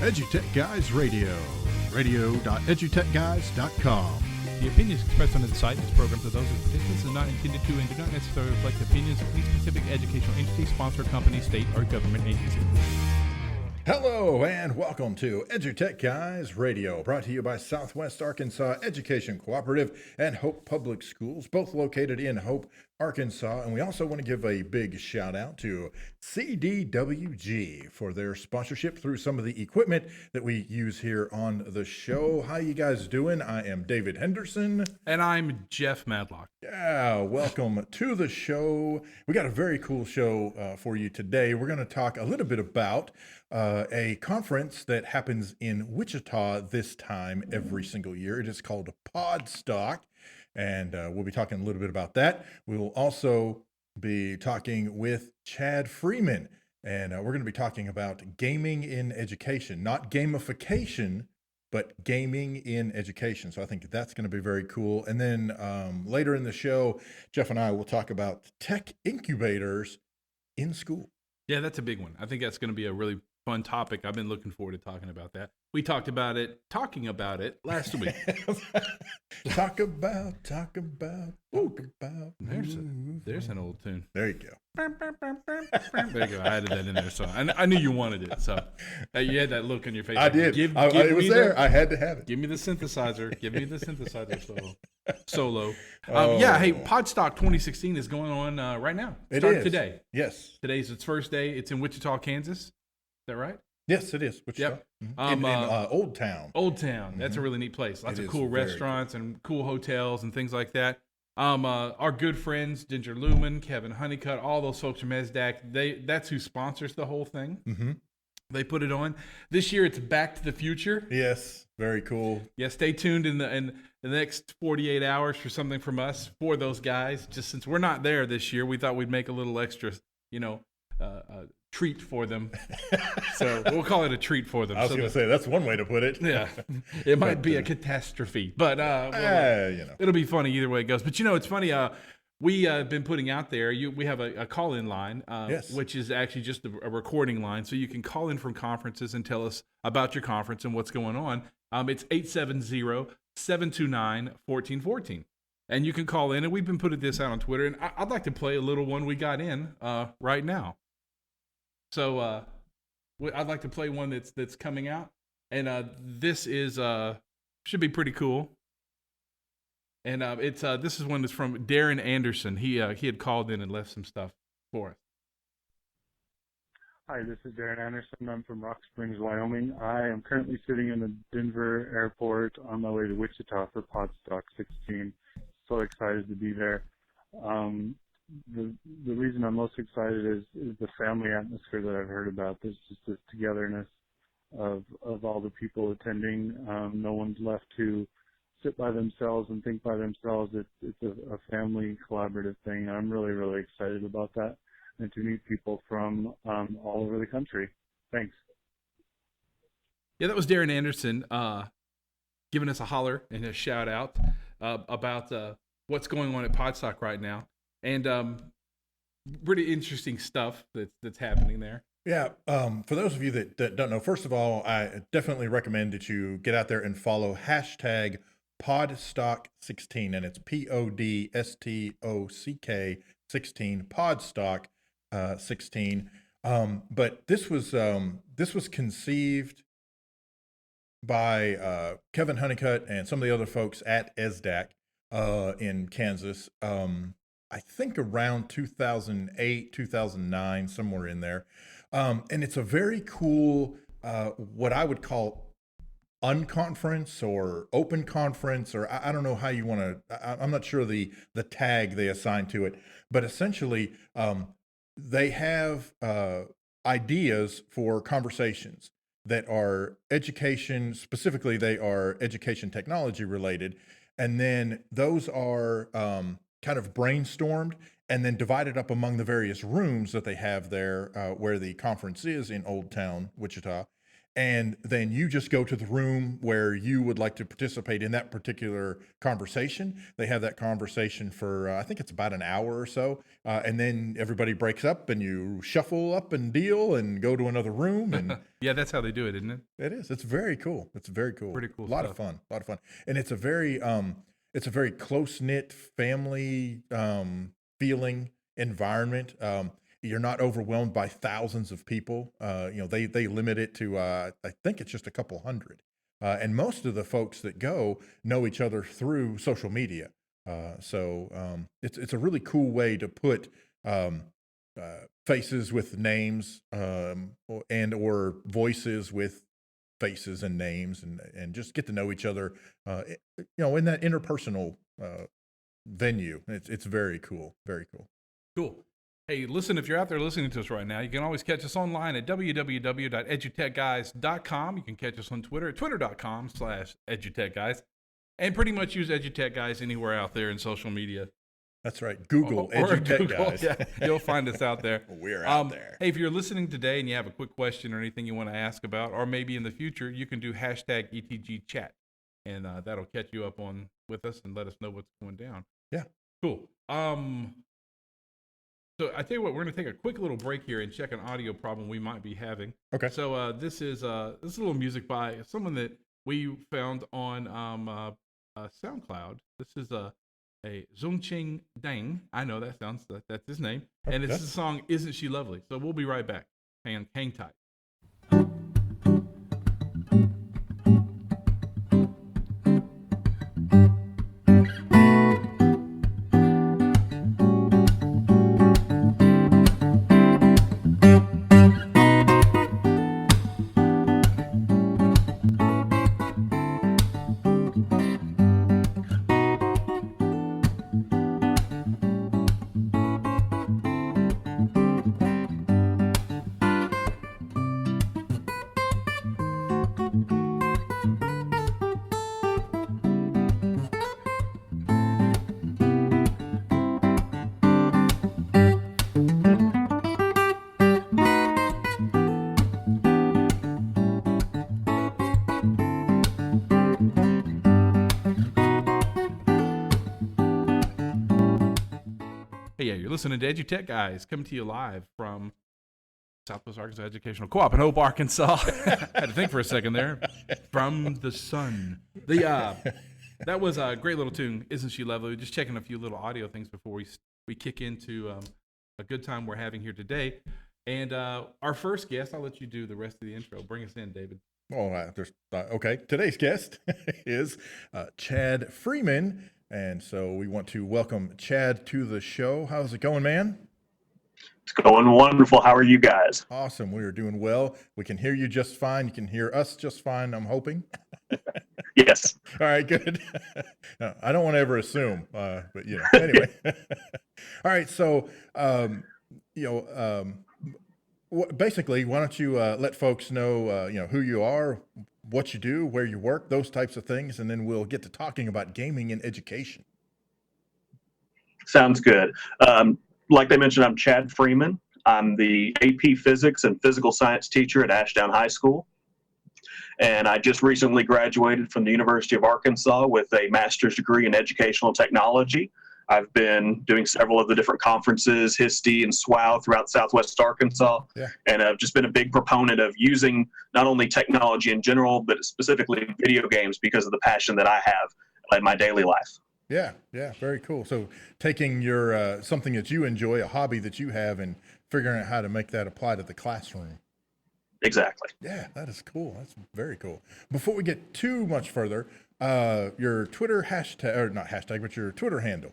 EduTechGuys Radio, radio.edutechguys.com. The opinions expressed on this site and its programs are those of participants and not intended to and do not necessarily reflect the opinions of any specific educational entity, sponsor, company, state, or government agency. Hello and welcome to EduTechGuys Radio, brought to you by Southwest Arkansas Education Cooperative and Hope Public Schools, both located in Hope, Arkansas. And we also want to give a big shout out to CDWG for their sponsorship through some of the equipment that we use here on the show. How you guys doing? I am David Henderson. And I'm Jeff Madlock. Yeah, welcome to the show. We got a very cool show for you today. We're going to talk a little bit about a conference that happens in Wichita this time every single year. It is called Podstock, and we'll be talking a little bit about that. We will also be talking with Chad Freeman, and we're going to be talking about gaming in education, not gamification, but gaming in education. So I think that's going to be very cool. And then later in the show, Jeff and I will talk about tech incubators in school. Yeah, that's a big one. I think that's going to be a really fun topic. I've been looking forward to talking about that. We talking about it last week. Talk about. There's an old tune. There you go. There you go. I added that in there, so I knew you wanted it. So you had that look on your face. I did. It was there. I had to have it. Give me the synthesizer. Give me the synthesizer solo. Oh. Yeah. Hey, Podstock 2016 is going on right now. Started today. Yes. Today's its first day. It's in Wichita, Kansas. Is that right? Yes, it is. Wichita. Yep. In Old Town. Old Town. That's a really neat place. Lots of cool restaurants and cool hotels and things like that. Our good friends, Ginger Lumen, Kevin Honeycutt, all those folks from ESDAC, that's who sponsors the whole thing. Mm-hmm. They put it on. This year it's Back to the Future. Yes, very cool. Yeah, stay tuned in the next 48 hours for something from us for those guys. Just since we're not there this year, we thought we'd make a little extra, treat for them. So we'll call it a treat for them. I was going to say, that's one way to put it. Yeah. It might be a catastrophe, but it'll be funny either way it goes. But it's funny. We have been putting out there, we have a call-in line, yes, which is actually just a recording line. So you can call in from conferences and tell us about your conference and what's going on. It's 870-729-1414. And you can call in, and we've been putting this out on Twitter. And I'd like to play a little one we got in right now. So I'd like to play one that's coming out, and this is should be pretty cool. And this is one that's from Darren Anderson. He had called in and left some stuff for us. Hi, this is Darren Anderson. I'm from Rock Springs, Wyoming. I am currently sitting in the Denver airport on my way to Wichita for Podstock 16. So excited to be there. The reason I'm most excited is the family atmosphere that I've heard about. There's just this togetherness of all the people attending. No one's left to sit by themselves and think by themselves. It's a family collaborative thing. I'm really, really excited about that and to meet people from all over the country. Thanks. Yeah, that was Darren Anderson giving us a holler and a shout out about what's going on at Podstock right now. And pretty interesting stuff that's happening there. Yeah. For those of you that don't know, first of all, I definitely recommend that you get out there and follow hashtag Podstock16, and it's PODSTOCK 16, Podstock 16. But this was conceived by Kevin Honeycutt and some of the other folks at ESDAC in Kansas. I think around 2008, 2009, somewhere in there. And it's a very cool, what I would call unconference or open conference, or I don't know how you want to, I'm not sure the tag they assign to it, but essentially they have ideas for conversations that are education, specifically they are education technology related. And then those are kind of brainstormed and then divided up among the various rooms that they have there where the conference is in Old Town, Wichita. and then you just go to the room where you would like to participate in that particular conversation. They have that conversation for I think it's about an hour or so, and then everybody breaks up and you shuffle up and deal and go to another room. And Yeah, that's how they do it, isn't it? it is. It's very cool. It's very cool. Pretty cool A lot stuff. of fun. A lot of fun. And it's a very close knit family feeling environment. You're not overwhelmed by thousands of people. They limit it to I think it's just a couple hundred. And most of the folks that go know each other through social media. So it's a really cool way to put faces with names or voices with faces and names, and just get to know each other, in that interpersonal venue. It's very cool. Very cool. Cool. Hey, listen, if you're out there listening to us right now, you can always catch us online at www.edutechguys.com. You can catch us on Twitter at twitter.com/edutechguys, and pretty much use EduTechGuys anywhere out there in social media. That's right. Google Or EduTech Google, Guys. yeah, you'll find us out there. We're out there. Hey, if you're listening today and you have a quick question or anything you want to ask about, or maybe in the future, you can do hashtag ETG chat, and that'll catch you up on with us and let us know what's going down. Yeah. Cool. So I tell you what, we're going to take a quick little break here and check an audio problem we might be having. Okay. So this is a little music by someone that we found on SoundCloud. This is a Zhongqing Dang. I know that's his name. And it's the song "Isn't She Lovely?" So we'll be right back. Hang tight. Hey, yeah, you're listening to EduTech Guys, coming to you live from Southwest Arkansas Educational Co-op in Hope, Arkansas. I had to think for a second there. From the sun. That was a great little tune, "Isn't She Lovely?" Just checking a few little audio things before we kick into a good time we're having here today. And our first guest, I'll let you do the rest of the intro. Bring us in, David. Oh, okay. Today's guest is Chad Freeman. And so we want to welcome Chad to the show. How's it going, man? It's going wonderful. How are you guys? Awesome. We are doing well. We can hear you just fine. You can hear us just fine, I'm hoping. Yes. All right, good. I don't want to ever assume, but anyway. All right, so basically, why don't you let folks know who you are, what you do, where you work, those types of things, and then we'll get to talking about gaming and education. Sounds good. Like they mentioned, I'm Chad Freeman. I'm the AP Physics and Physical Science teacher at Ashdown High School. And I just recently graduated from the University of Arkansas with a master's degree in educational technology. I've been doing several of the different conferences, HISTE and SWOW, throughout Southwest Arkansas. Yeah. And I've just been a big proponent of using not only technology in general, but specifically video games because of the passion that I have in my daily life. Yeah, very cool. So taking your something that you enjoy, a hobby that you have, and figuring out how to make that apply to the classroom. Exactly. Yeah, that is cool. That's very cool. Before we get too much further, your Twitter hashtag, or not hashtag, but your Twitter handle.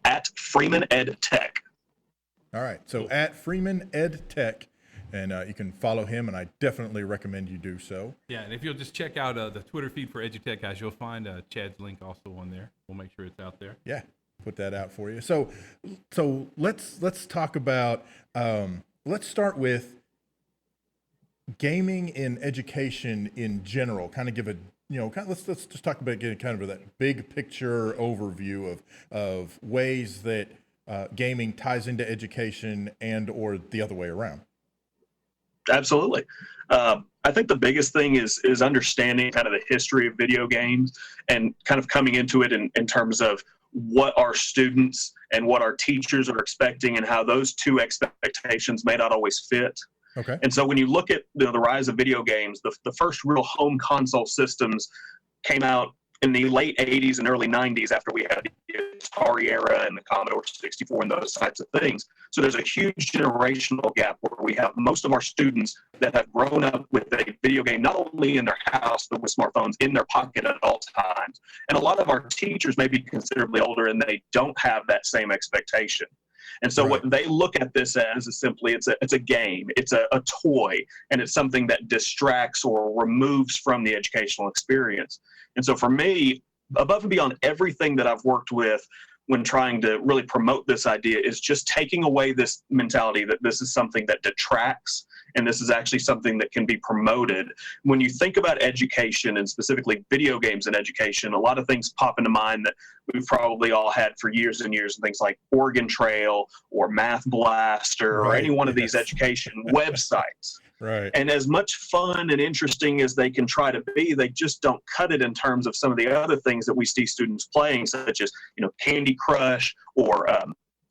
At Freeman Ed Tech. All right, so at Freeman Ed Tech, and you can follow him, and I definitely recommend you do so. Yeah, and if you'll just check out the Twitter feed for EduTech Guys, you'll find Chad's link also on there. We'll make sure it's out there. Yeah, put that out for you. So let's talk about let's start with gaming in education in general. Kind of give a let's just talk about getting kind of that big picture overview of ways that gaming ties into education and or the other way around. Absolutely. I think the biggest thing is understanding kind of the history of video games and kind of coming into it in terms of what our students and what our teachers are expecting and how those two expectations may not always fit. Okay. And so when you look at the rise of video games, the first real home console systems came out in the late 80s and early 90s after we had the Atari era and the Commodore 64 and those types of things. So there's a huge generational gap where we have most of our students that have grown up with a video game, not only in their house, but with smartphones in their pocket at all times. And a lot of our teachers may be considerably older and they don't have that same expectation. And so what they look at this as is simply it's a game, it's a toy, and it's something that distracts or removes from the educational experience. And so for me, above and beyond everything that I've worked with when trying to really promote this idea is just taking away this mentality that this is something that detracts and this is actually something that can be promoted. When you think about education and specifically video games in education, a lot of things pop into mind that we've probably all had for years and years, and things like Oregon Trail or Math Blaster or any one of these education websites. Right. And as much fun and interesting as they can try to be, they just don't cut it in terms of some of the other things that we see students playing, such as, Candy Crush or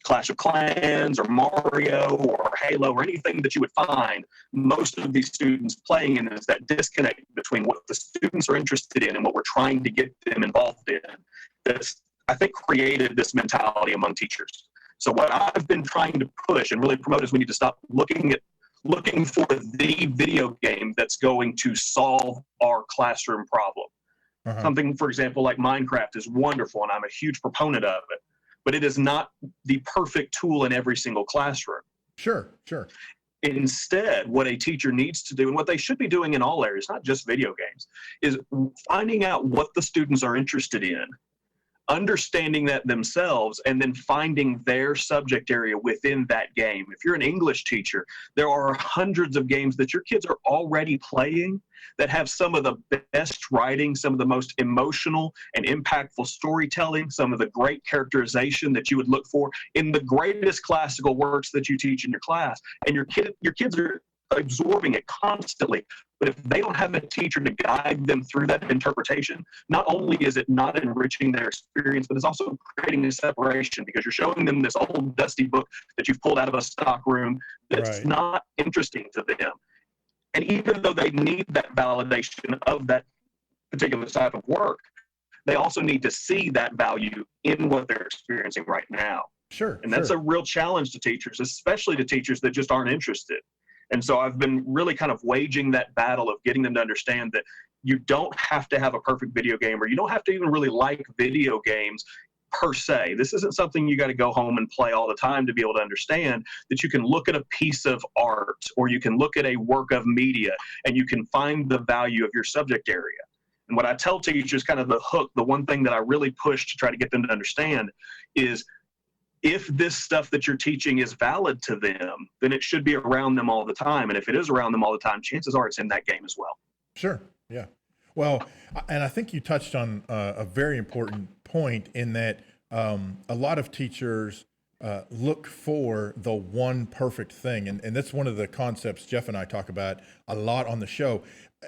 Clash of Clans or Mario or Halo or anything that you would find most of these students playing in is that disconnect between what the students are interested in and what we're trying to get them involved in. That's, I think, created this mentality among teachers. So what I've been trying to push and really promote is we need to stop looking for the video game that's going to solve our classroom problem. Something, for example, like Minecraft is wonderful, and I'm a huge proponent of it, but it is not the perfect tool in every single classroom. Sure. Instead, what a teacher needs to do, and what they should be doing in all areas, not just video games, is finding out what the students are interested in, understanding that themselves, and then finding their subject area within that game. If you're an English teacher, there are hundreds of games that your kids are already playing that have some of the best writing, some of the most emotional and impactful storytelling, some of the great characterization that you would look for in the greatest classical works that you teach in your class. And your kids are absorbing it constantly. But if they don't have a teacher to guide them through that interpretation, not only is it not enriching their experience, but it's also creating a separation because you're showing them this old dusty book that you've pulled out of a stock room that's not interesting to them. And even though they need that validation of that particular type of work, they also need to see that value in what they're experiencing right now. Sure. And that's a real challenge to teachers, especially to teachers that just aren't interested. And so I've been really kind of waging that battle of getting them to understand that you don't have to have a perfect video game, or you don't have to even really like video games per se. This isn't something you got to go home and play all the time to be able to understand that you can look at a piece of art or you can look at a work of media and you can find the value of your subject area. And what I tell teachers, kind of the hook, the one thing that I really push to try to get them to understand is, if this stuff that you're teaching is valid to them, then it should be around them all the time. And if it is around them all the time, chances are it's in that game as well. Sure. Yeah. Well, and I think you touched on a very important point in that a lot of teachers look for the one perfect thing. And that's one of the concepts Jeff and I talk about a lot on the show.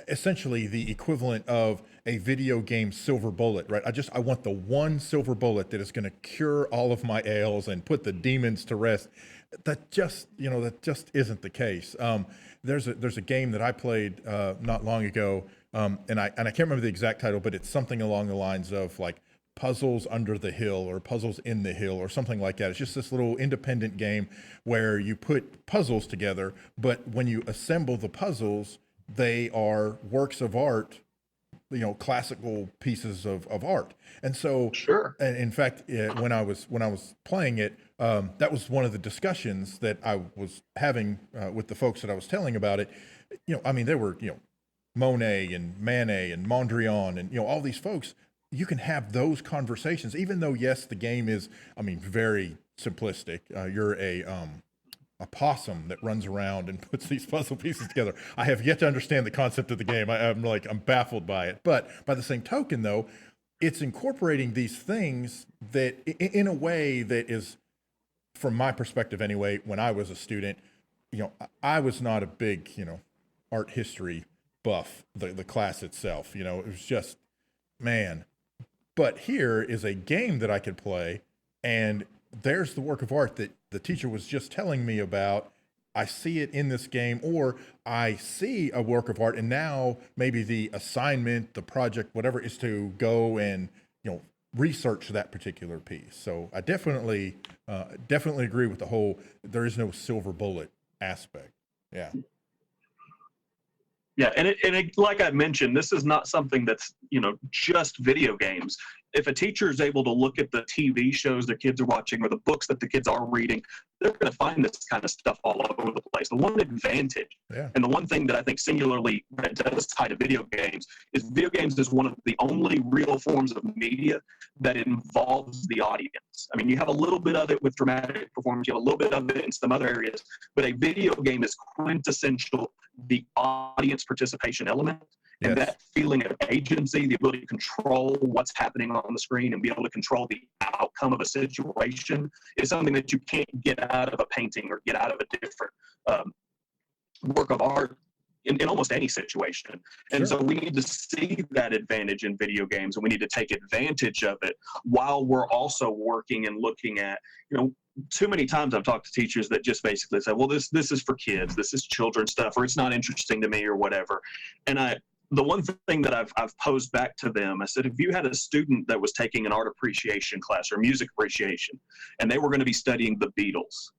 Essentially the equivalent of a video game silver bullet, right? I want the one silver bullet that is going to cure all of my ails and put the demons to rest. That just isn't the case. There's a game that I played not long ago, and I can't remember the exact title, but it's something along the lines of like Puzzles Under the Hill or Puzzles in the Hill or something like that. It's just this little independent game where you put puzzles together, but when you assemble the puzzles, they are works of art, classical pieces of art. And so, and in fact, when I was playing it, that was one of the discussions that I was having with the folks that I was telling about it. There were, Monet and Manet and Mondrian and, all these folks. You can have those conversations, even though, yes, the game is, very simplistic. You're a possum that runs around and puts these puzzle pieces together. I have yet to understand the concept of the game. I'm baffled by it. But by the same token, though, it's incorporating these things that in a way that is, from my perspective anyway, when I was a student, I was not a big, art history buff, the class itself. It was just, man. But here is a game that I could play, and there's the work of art that the teacher was just telling me about. I see it in this game, or I see a work of art, and now maybe the assignment, the project, whatever, is to go and research that particular piece. So I definitely agree with the whole there is no silver bullet aspect. Yeah. Yeah, and like I mentioned, this is not something that's just video games. If a teacher is able to look at the TV shows their kids are watching or the books that the kids are reading, they're going to find this kind of stuff all over the place. The one advantage, and the one thing that I think singularly that does tie to video games is one of the only real forms of media that involves the audience. I mean, you have a little bit of it with dramatic performance, you have a little bit of it in some other areas, but a video game is quintessential the audience participation element. And that feeling of agency, the ability to control what's happening on the screen and be able to control the outcome of a situation is something that you can't get out of a painting or get out of a different work of art in almost any situation. And so we need to see that advantage in video games, and we need to take advantage of it while we're also working and looking at, too many times I've talked to teachers that just basically say, well, this is for kids, this is children's stuff, or it's not interesting to me or whatever. And the one thing that I've posed back to them, I said, if you had a student that was taking an art appreciation class or music appreciation, and they were going to be studying the Beatles,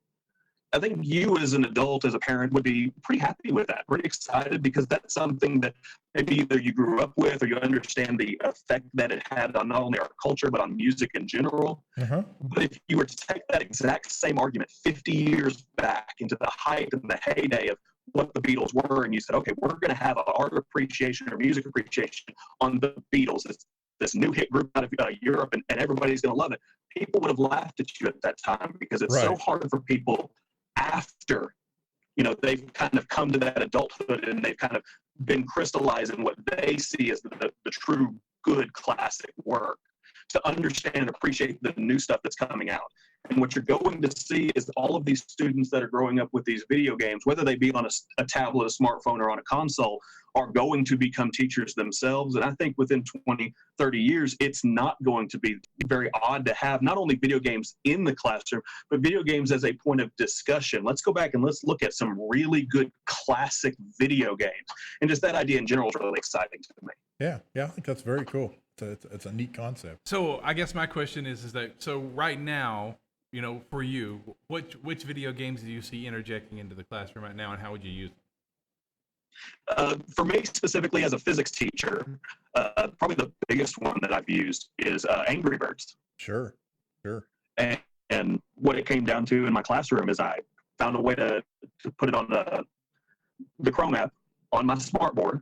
I think you as an adult, as a parent, would be pretty happy with that, pretty excited, because that's something that maybe either you grew up with or you understand the effect that it had on not only our culture, but on music in general. But if you were to take that exact same argument 50 years back into the height and the heyday of what the Beatles were, and you said, okay, we're going to have an art appreciation or music appreciation on the Beatles, it's this new hit group out of Europe, and everybody's going to love it, people would have laughed at you at that time, because it's so hard for people after they've kind of come to that adulthood and they've kind of been crystallizing what they see as the true good classic work, to understand and appreciate the new stuff that's coming out. And what you're going to see is all of these students that are growing up with these video games, whether they be on a tablet, a smartphone, or on a console, are going to become teachers themselves. And I think within 20, 30 years, it's not going to be very odd to have not only video games in the classroom, but video games as a point of discussion. Let's go back and let's look at some really good classic video games. And just that idea in general is really exciting to me. Yeah, I think that's very cool. It's a neat concept. So I guess my question is that, so right now, for you, which video games do you see interjecting into the classroom right now, and how would you use them? For me specifically as a physics teacher, probably the biggest one that I've used is Angry Birds. Sure. And what it came down to in my classroom is I found a way to put it on the Chrome app on my smartboard,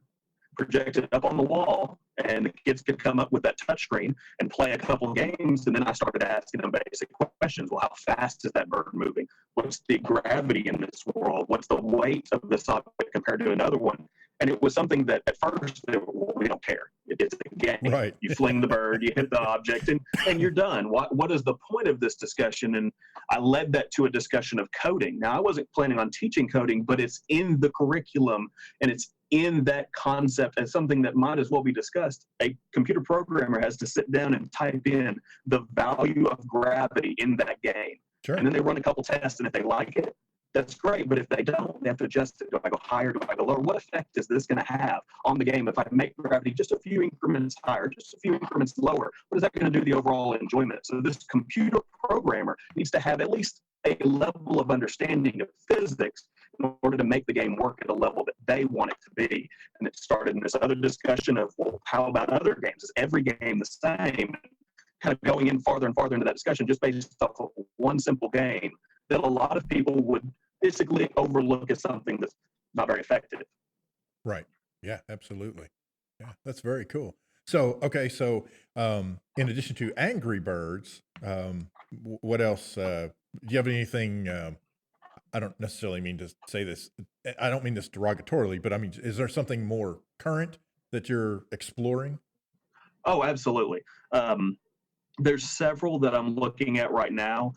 project it up on the wall, and the kids could come up with that touchscreen and play a couple of games. And then I started asking them basic questions. Well, how fast is that bird moving? What's the gravity in this world? What's the weight of this object compared to another one? And it was something that at first we don't care. It's a game. Right. You fling the bird, you hit the object, and you're done. What is the point of this discussion? And I led that to a discussion of coding. Now, I wasn't planning on teaching coding, but it's in the curriculum, and it's in that concept as something that might as well be discussed. A computer programmer has to sit down and type in the value of gravity in that game. Sure. And then they run a couple tests, and if they like it, that's great. But if they don't, they have to adjust it. Do I go higher? Do I go lower? What effect is this going to have on the game if I make gravity just a few increments higher, just a few increments lower? What is that going to do to the overall enjoyment? So this computer programmer needs to have at least a level of understanding of physics in order to make the game work at a level that they want it to be. And it started in this other discussion of, well, how about other games? Is every game the same? Kind of going in farther and farther into that discussion just based off of one simple game that a lot of people would basically overlook as something that's not very effective. Right. Yeah, absolutely. Yeah, that's very cool. So, okay, in addition to Angry Birds, what else? Do you have anything? I don't necessarily mean to say this. I don't mean this derogatorily, but I mean, is there something more current that you're exploring? Oh, absolutely. There's several that I'm looking at right now.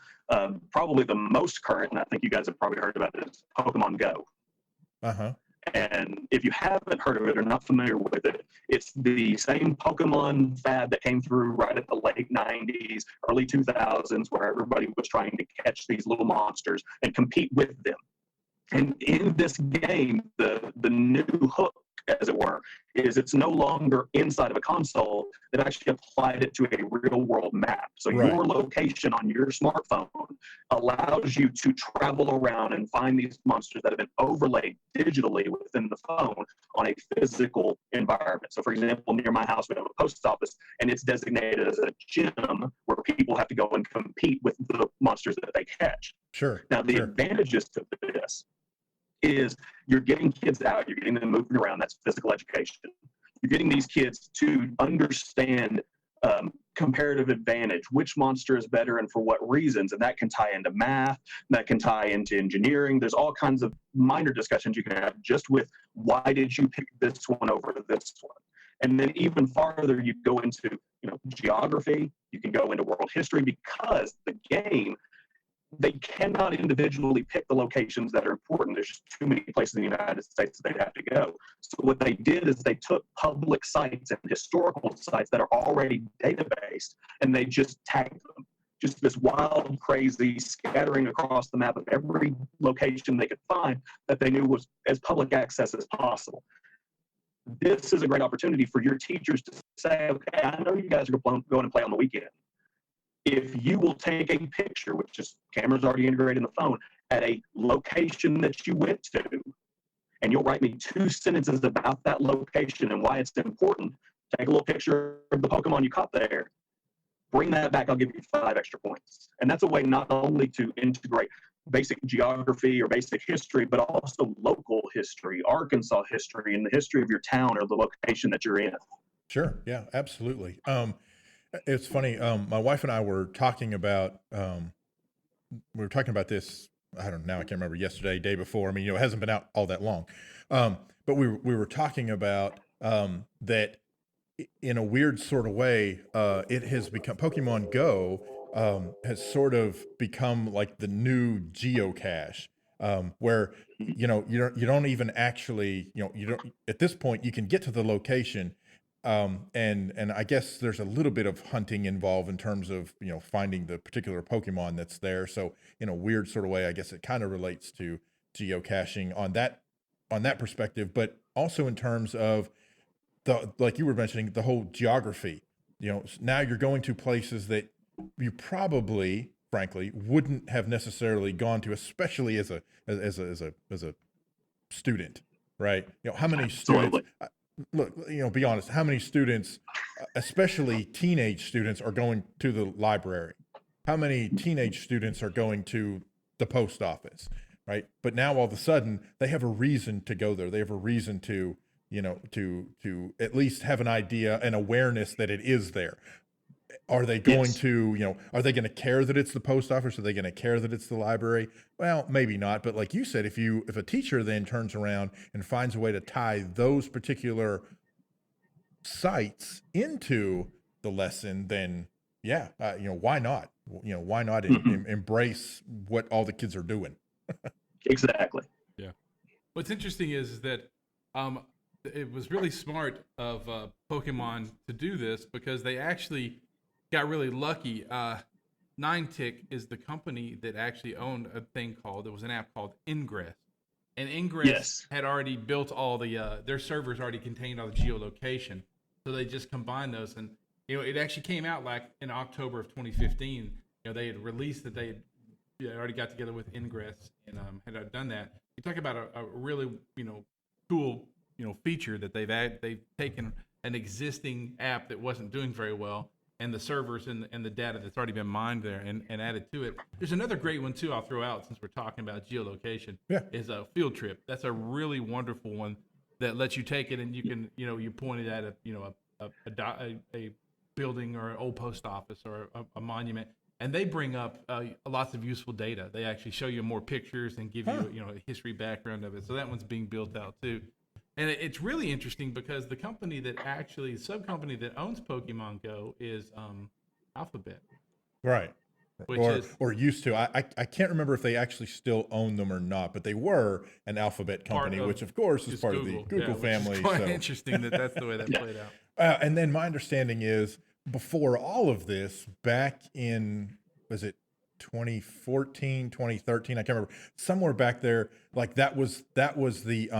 Probably the most current, and I think you guys have probably heard about it, is Pokemon Go. Uh-huh. And if you haven't heard of it or not familiar with it, it's the same Pokemon fad that came through right at the late 90s, early 2000s, where everybody was trying to catch these little monsters and compete with them. And in this game, the new hook, as it were, is it's no longer inside of a console. They've actually applied it to a real world map. So Right. your location on your smartphone allows you to travel around and find these monsters that have been overlaid digitally within the phone on a physical environment. So for example, near my house, we have a post office, and it's designated as a gym where people have to go and compete with the monsters that they catch. Sure. Now, the Sure. advantages to this is you're getting kids out, you're getting them moving around. That's physical education. You're getting these kids to understand comparative advantage, which monster is better and for what reasons. And that can tie into math, that can tie into engineering. There's all kinds of minor discussions you can have just with why did you pick this one over this one? And then even farther, you go into geography, you can go into world history, because the game, they cannot individually pick the locations that are important. There's just too many places in the United States that they'd have to go. So what they did is they took public sites and historical sites that are already databased, and they just tagged them. Just this wild, crazy scattering across the map of every location they could find that they knew was as public access as possible. This is a great opportunity for your teachers to say, okay, I know you guys are going to play on the weekend. If you will take a picture, which is camera's already integrated in the phone, at a location that you went to, and you'll write me 2 sentences about that location and why it's important, take a little picture of the Pokemon you caught there, bring that back, I'll give you 5 extra points. And that's a way not only to integrate basic geography or basic history, but also local history, Arkansas history, and the history of your town or the location that you're in. Sure. Yeah, absolutely. It's funny. My wife and I were talking about this. I don't know. Now I can't remember, yesterday, day before. I mean, it hasn't been out all that long. But we were talking about that in a weird sort of way. It has become, Pokemon Go has sort of become like the new geocache, where you don't even actually, you don't, at this point you can get to the location. And I guess there's a little bit of hunting involved in terms of, finding the particular Pokemon that's there. So in a weird sort of way, I guess it kind of relates to geocaching on that perspective, but also in terms of like you were mentioning, the whole geography. Now you're going to places that you probably, frankly, wouldn't have necessarily gone to, especially as a student, right? How many students? Look, be honest, how many students, especially teenage students, are going to the library? How many teenage students are going to the post office, right? But now all of a sudden they have a reason to go there. They have a reason to, to at least have an idea, an awareness that it is there. Are they going to, are they going to care that it's the post office? Are they going to care that it's the library? Well, maybe not. But like you said, if a teacher then turns around and finds a way to tie those particular sites into the lesson, then yeah, why not? Why not embrace what all the kids are doing? Exactly. Yeah. What's interesting is that it was really smart of Pokemon to do this, because they actually got really lucky. Niantic is the company that actually owned there was an app called Ingress. And Ingress had already built all the, their servers already contained all the geolocation. So they just combined those. And, it actually came out like in October of 2015. They had released that they had already got together with Ingress and had done that. You talk about a really, cool, feature that they've taken an existing app that wasn't doing very well, and the servers and the data that's already been mined there and added to it. There's another great one too I'll throw out since we're talking about geolocation. Yeah. Is a Field Trip. That's a really wonderful one that lets you take it and you can, you point it at a building or an old post office or a monument, and they bring up lots of useful data. They actually show you more pictures and give you, a history background of it. So that one's being built out too. And it's really interesting because the subcompany that owns Pokemon Go is Alphabet, Right. which Or is or used to. I can't remember if they actually still own them or not, but they were an Alphabet company, of which of course is just part of the Google which family. Is quite so interesting that that's the way that Yeah. played out. and then my understanding is before all of this, back in, was it 2014, 2013? I can't remember. Somewhere back there, like that was the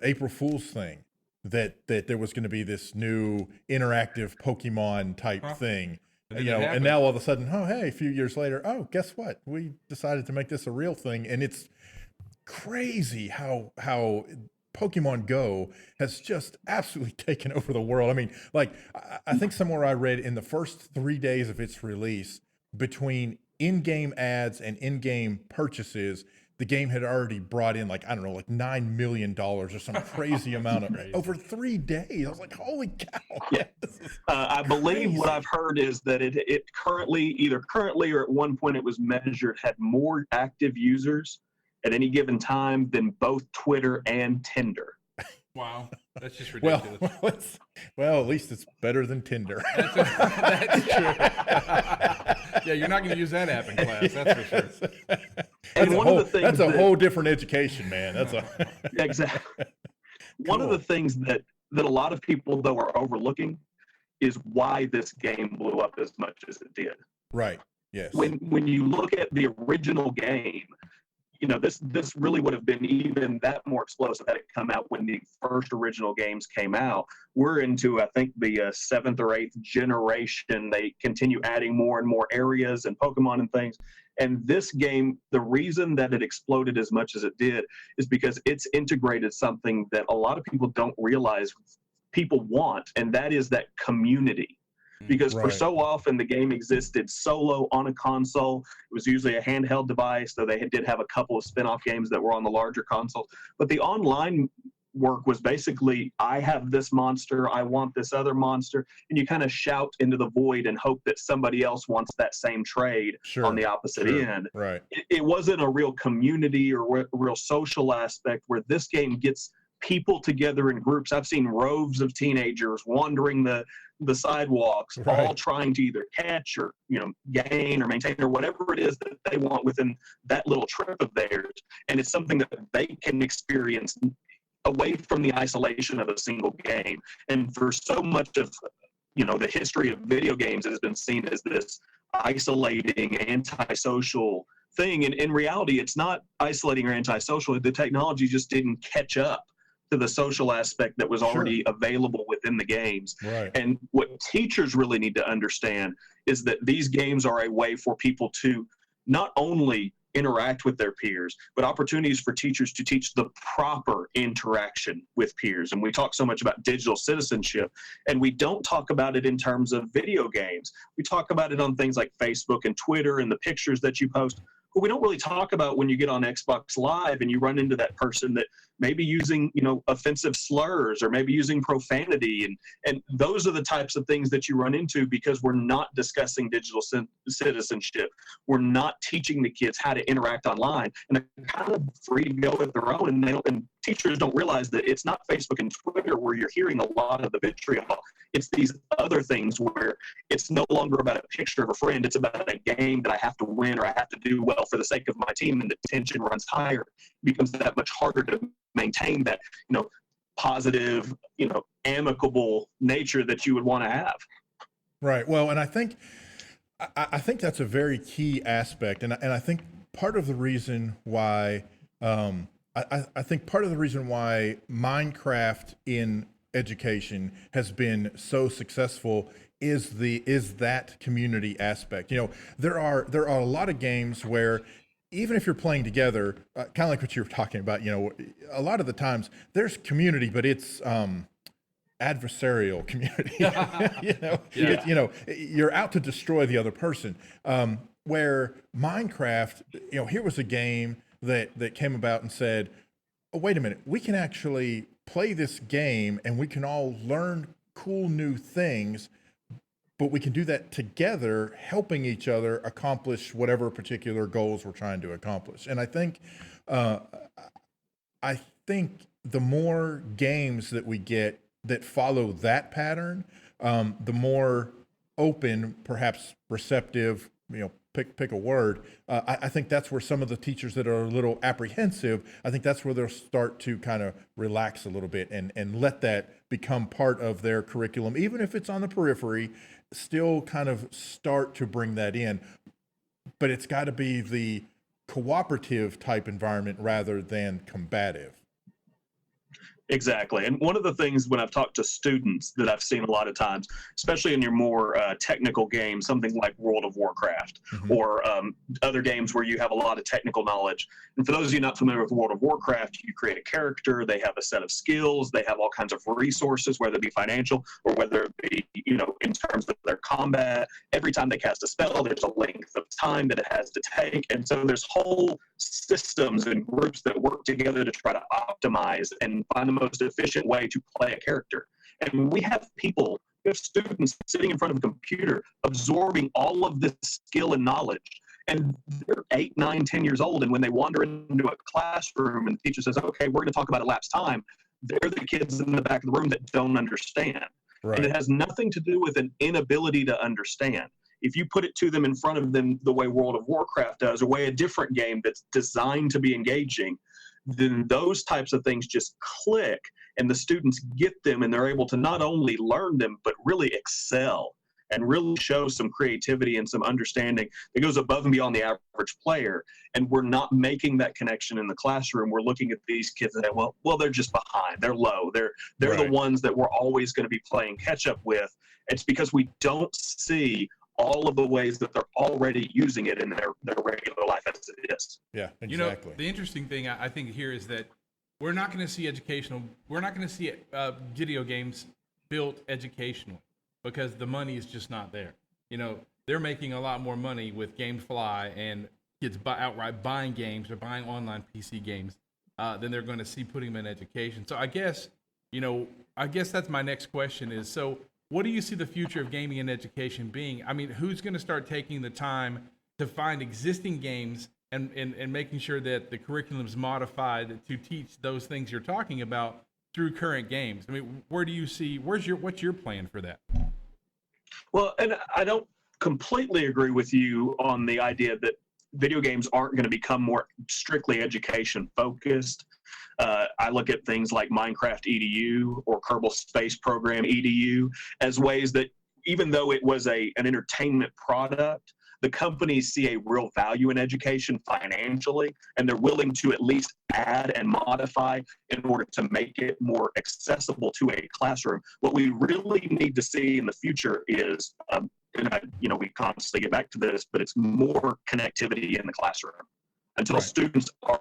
April Fool's thing, that there was going to be this new interactive Pokemon type thing. And then You it know, and happened. now all of a sudden, oh hey, a few years later, oh guess what? We decided to make this a real thing, and it's crazy how Pokemon Go has just absolutely taken over the world. I mean, like I think somewhere I read in the first 3 days of its release, between in-game ads and in-game purchases, the game had already brought in like, I don't know, like $9 million or some crazy amount of Crazy. over 3 days. I was like, holy cow. Yeah. This is I believe what crazy. I've heard is that it currently or at one point it was measured, had more active users at any given time than both Twitter and Tinder. Wow, that's just Well, ridiculous. well, at least it's better than Tinder. That's true. Yeah, you're not going to use that app in class, that's for sure. And one of the things that's a that- whole different education, man. That's a Exactly. One of Cool. the things that a lot of people though are overlooking is why this game blew up as much as it did. right. Yes. When you look at the original game, you know, this really would have been even that more explosive had it come out when the first original games came out. We're into, I think, the 7th or 8th generation. They continue adding more and more areas and Pokemon and things. And this game, the reason that it exploded as much as it did is because it's integrated something that a lot of people don't realize people want, and that is that community. Because for Right. so often the game existed solo on a console. It was usually a handheld device, though they did have a couple of spin-off games that were on the larger consoles. But the online work was basically, I have this monster, I want this other monster, and you kind of shout into the void and hope that somebody else wants that same trade Sure. on the opposite Sure. end. Right. It wasn't a real community or real social aspect where this game gets people together in groups. I've seen rows of teenagers wandering the sidewalks, all Right. trying to either catch or, you know, gain or maintain or whatever it is that they want within that little trip of theirs. And it's something that they can experience away from the isolation of a single game. And for so much of, you know, the history of video games, it has been seen as this isolating, antisocial thing. And in reality, it's not isolating or antisocial. The technology just didn't catch up to the social aspect that was Sure. already available within the games. Right. And what teachers really need to understand is that these games are a way for people to not only interact with their peers, but opportunities for teachers to teach the proper interaction with peers. And we talk so much about digital citizenship, and we don't talk about it in terms of video games. We talk about it on things like Facebook and Twitter and the pictures that you post. But we don't really talk about when you get on Xbox Live and you run into that person that maybe using, you know, offensive slurs or maybe using profanity. And those are the types of things that you run into because we're not discussing digital citizenship. We're not teaching the kids how to interact online. And they're kind of free to go at their own. And teachers don't realize that it's not Facebook and Twitter where you're hearing a lot of the vitriol. It's these other things where it's no longer about a picture of a friend. It's about a game that I have to win or I have to do well for the sake of my team, and the tension runs higher. It becomes that much harder to maintain that, you know, positive, you know, amicable nature that you would want to have. Right. Well, and I think that's a very key aspect, and I think part of the reason why I think part of the reason why Minecraft in education has been so successful is that community aspect. You know, there are a lot of games where even if you're playing together, kind of like what you were talking about, you know, a lot of the times there's community, but it's adversarial community. You know, Yeah. you know, you're out to destroy the other person. Where Minecraft, you know, here was a game that came about and said, oh, wait a minute, we can actually play this game and we can all learn cool new things, but we can do that together, helping each other accomplish whatever particular goals we're trying to accomplish. And I think the more games that we get that follow that pattern, the more open, perhaps receptive, pick a word. I think that's where some of the teachers that are a little apprehensive, I think that's where they'll start to kind of relax a little bit and let that become part of their curriculum, even if it's on the periphery, still kind of start to bring that in. But it's got to be the cooperative type environment rather than combative. Exactly. And one of the things when I've talked to students that I've seen a lot of times, especially in your more technical games, something like World of Warcraft or other games where you have a lot of technical knowledge. And for those of you not familiar with World of Warcraft, you create a character, they have a set of skills, they have all kinds of resources, whether it be financial or whether it be, in terms of their combat. Every time they cast a spell, there's a length of time that it has to take. And so there's whole systems and groups that work together to try to optimize and find the most efficient way to play a character. And we have students sitting in front of a computer absorbing all of this skill and knowledge. And they're 8, 9, 10 years old. And when they wander into a classroom and the teacher says, okay, we're going to talk about elapsed time, they're the kids in the back of the room that don't understand. Right. And it has nothing to do with an inability to understand. If you put it to them in front of them the way World of Warcraft does, or way a different game that's designed to be engaging, then those types of things just click and the students get them and they're able to not only learn them, but really excel and really show some creativity and some understanding that goes above and beyond the average player. And we're not making that connection in the classroom. We're looking at these kids and saying, well, they're just behind. They're low. They're right. The ones that we're always going to be playing catch up with. It's because we don't see all of the ways that they're already using it in their regular life as it is. Yeah, exactly. The interesting thing I think here is that we're not going to see video games built educationally because the money is just not there. They're making a lot more money with GameFly and kids outright buying games or buying online PC games than they're going to see putting them in education. So I guess that's my next question is, so what do you see the future of gaming and education being? I mean, who's going to start taking the time to find existing games and making sure that the curriculum is modified to teach those things you're talking about through current games? I mean, what's your plan for that? Well, and I don't completely agree with you on the idea that video games aren't going to become more strictly education focused. I look at things like Minecraft EDU or Kerbal Space Program EDU as ways that even though it was an entertainment product, the companies see a real value in education financially, and they're willing to at least add and modify in order to make it more accessible to a classroom. What we really need to see in the future is, we constantly get back to this, but it's more connectivity in the classroom until right. Students are,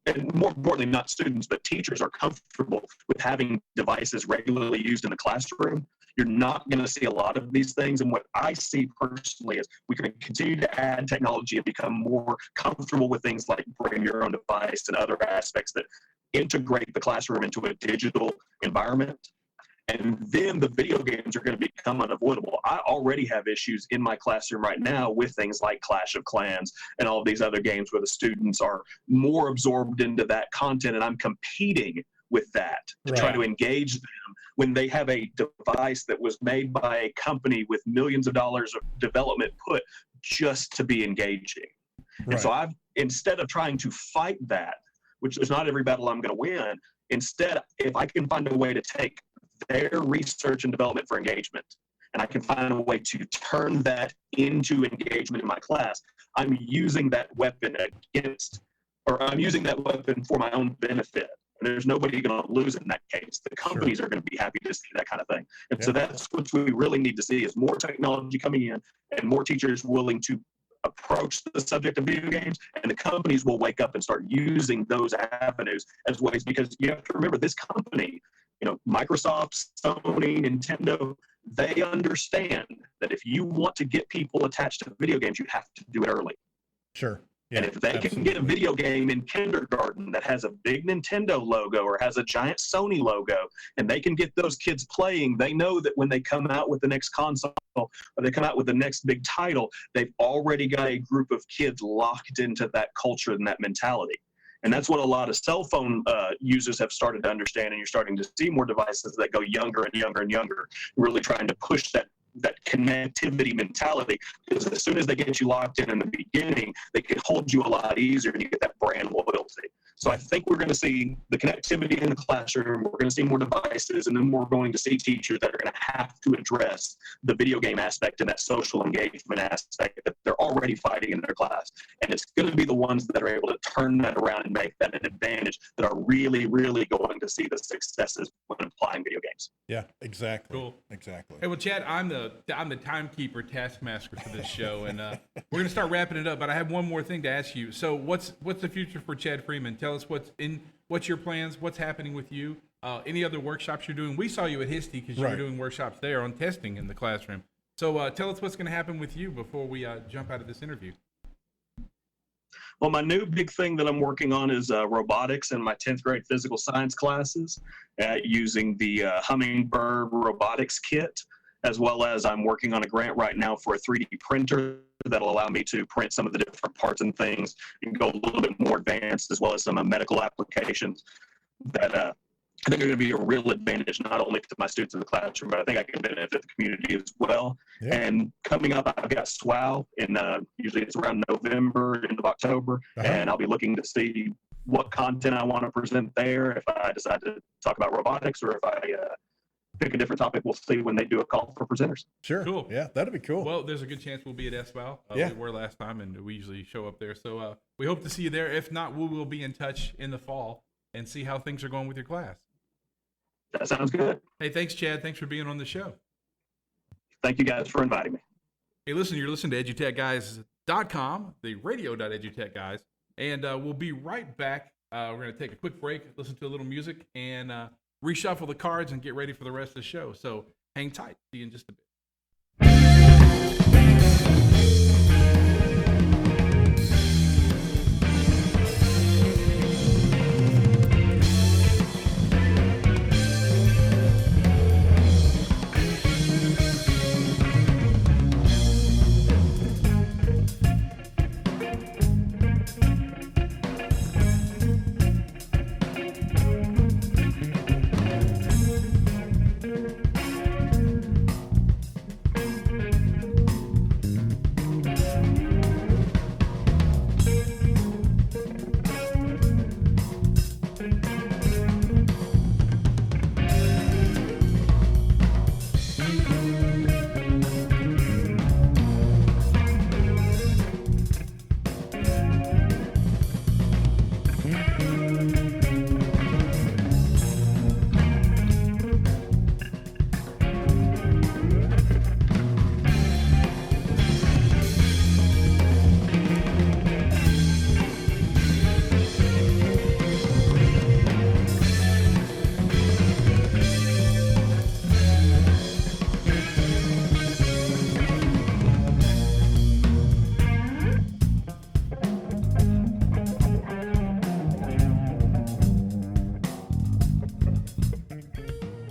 and more importantly, not students, but teachers are comfortable with having devices regularly used in the classroom. You're not going to see a lot of these things. And what I see personally is we can continue to add technology and become more comfortable with things like bring your own device and other aspects that integrate the classroom into a digital environment. And then the video games are going to become unavoidable. I already have issues in my classroom right now with things like Clash of Clans and all of these other games where the students are more absorbed into that content, and I'm competing with that to try to engage them when they have a device that was made by a company with millions of dollars of development put just to be engaging. Right. And so instead of trying to fight that, which there's not every battle I'm going to win, instead, if I can find a way to take their research and development for engagement, and I can find a way to turn that into engagement in my class, I'm using that weapon I'm using that weapon for my own benefit. And there's nobody going to lose in that case. The companies are going to be happy to see that kind of thing. And so that's what we really need to see is more technology coming in and more teachers willing to approach the subject of video games, and the companies will wake up and start using those avenues as ways, because you have to remember this company, Microsoft, Sony, Nintendo, they understand that if you want to get people attached to video games, you have to do it early. Sure. Yeah, and if they can get a video game in kindergarten that has a big Nintendo logo or has a giant Sony logo, and they can get those kids playing, they know that when they come out with the next console or they come out with the next big title, they've already got a group of kids locked into that culture and that mentality. And that's what a lot of cell phone users have started to understand, and you're starting to see more devices that go younger and younger and younger, really trying to push that that connectivity mentality, because as soon as they get you locked in the beginning, they can hold you a lot easier and you get that brand loyalty. So I think we're going to see the connectivity in the classroom, we're going to see more devices, and then we're going to see teachers that are going to have to address the video game aspect and that social engagement aspect that they're already fighting in their class. And it's going to be the ones that are able to turn that around and make that an advantage that are really, really going to see the successes when applying video games. Yeah, exactly. Cool. Exactly. Hey, well, Chad, I'm the timekeeper, taskmaster for this show, and we're gonna start wrapping it up. But I have one more thing to ask you. So, what's the future for Chad Freeman? Tell us what's your plans, what's happening with you, any other workshops you're doing. We saw you at HISTE because you were doing workshops there on testing in the classroom. So, tell us what's gonna happen with you before we jump out of this interview. Well, my new big thing that I'm working on is robotics in my 10th grade physical science classes using the Hummingbird robotics kit, as well as I'm working on a grant right now for a 3D printer that'll allow me to print some of the different parts and things and go a little bit more advanced, as well as some medical applications that I think are going to be a real advantage, not only to my students in the classroom, but I think I can benefit the community as well. Yeah. And coming up, I've got SWOW in usually it's around November, end of October, and I'll be looking to see what content I want to present there. If I decide to talk about robotics or if I pick a different topic, we'll see when they do a call for presenters. Sure. Cool. Yeah, that'd be cool. Well, there's a good chance we'll be at SWOW. We were last time, and we usually show up there. So we hope to see you there. If not, we will be in touch in the fall and see how things are going with your class. That sounds good. Hey, thanks, Chad. Thanks for being on the show. Thank you guys for inviting me. Hey, listen, you're listening to EduTechGuys.com, the radio.EduTechGuys, and we'll be right back. We're going to take a quick break, listen to a little music, and reshuffle the cards and get ready for the rest of the show. So hang tight. See you in just a bit.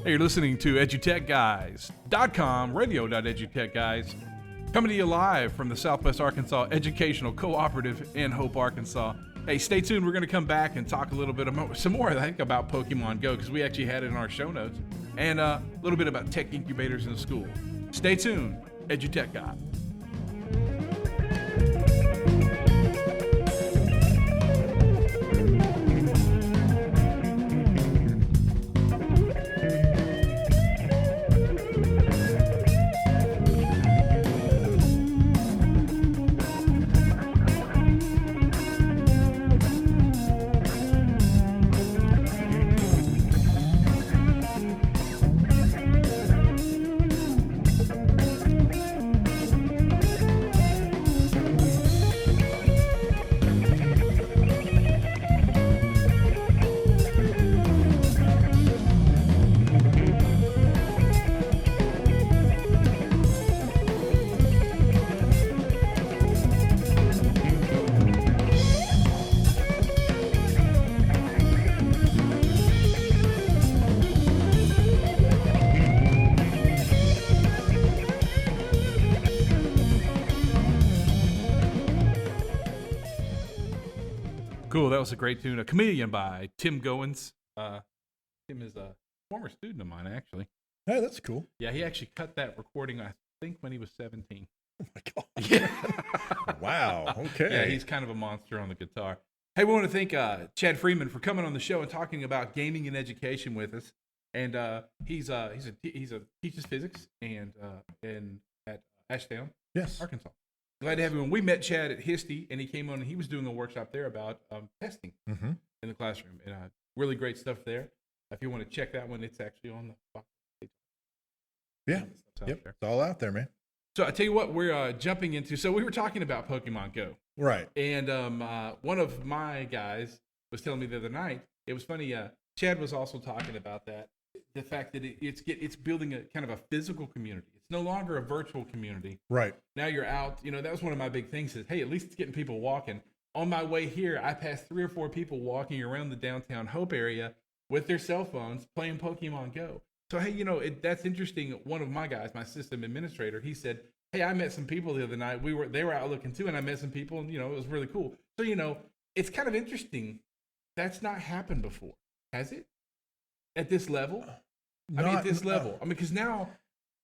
Hey, you're listening to EduTechGuys.com, radio.EduTechGuys, coming to you live from the Southwest Arkansas Educational Cooperative in Hope, Arkansas. Hey, stay tuned. We're going to come back and talk a little bit some more, I think, about Pokemon Go, because we actually had it in our show notes, and a little bit about tech incubators in the school. Stay tuned. EduTech Guy. Cool, that was a great tune. A Chameleon by Tim Goins. Tim is a former student of mine, actually. Hey, that's cool. Yeah, he actually cut that recording, I think when he was 17. Oh my God. Yeah. Wow. Okay. Yeah, he's kind of a monster on the guitar. Hey, we want to thank Chad Freeman for coming on the show and talking about gaming and education with us. And he teaches physics and at Ashdown, Yes. Arkansas. Glad to have him. When we met Chad at HISTE, and he came on and he was doing a workshop there about testing Mm-hmm. in the classroom. And really great stuff there. If you want to check that one, it's actually on the box. Yeah. Stuff's out Yep. there. It's all out there, man. So I tell you what, we're jumping into. So we were talking about Pokemon Go. Right. And one of my guys was telling me the other night, it was funny, Chad was also talking about that, the fact that it's building a kind of a physical community. It's no longer a virtual community. Right. Now you're out, that was one of my big things is, hey, at least it's getting people walking. On my way here, I passed 3 or 4 people walking around the downtown Hope area with their cell phones playing Pokemon Go. So, hey, that's interesting. One of my guys, my system administrator, he said, hey, I met some people the other night. They were out looking too, and I met some people, and, it was really cool. So, it's kind of interesting. That's not happened before, has it? At this level? At this level. Because now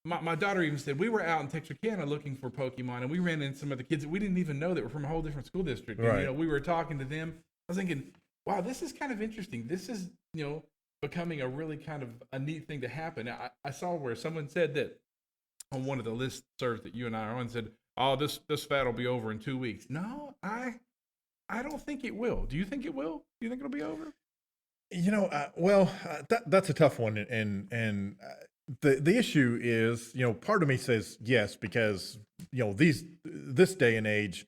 my daughter even said, we were out in Texarkana looking for Pokemon, and we ran into some of the kids that we didn't even know that were from a whole different school district. Right. And, we were talking to them. I was thinking, wow, this is kind of interesting. This is, becoming a really kind of a neat thing to happen. I saw where someone said that on one of the listservs that you and I are on, said, oh, this fad will be over in 2 weeks. No, I don't think it will. Do you think it will? Do you think it'll be over? That's a tough one. And the issue is, part of me says yes, because, this day and age,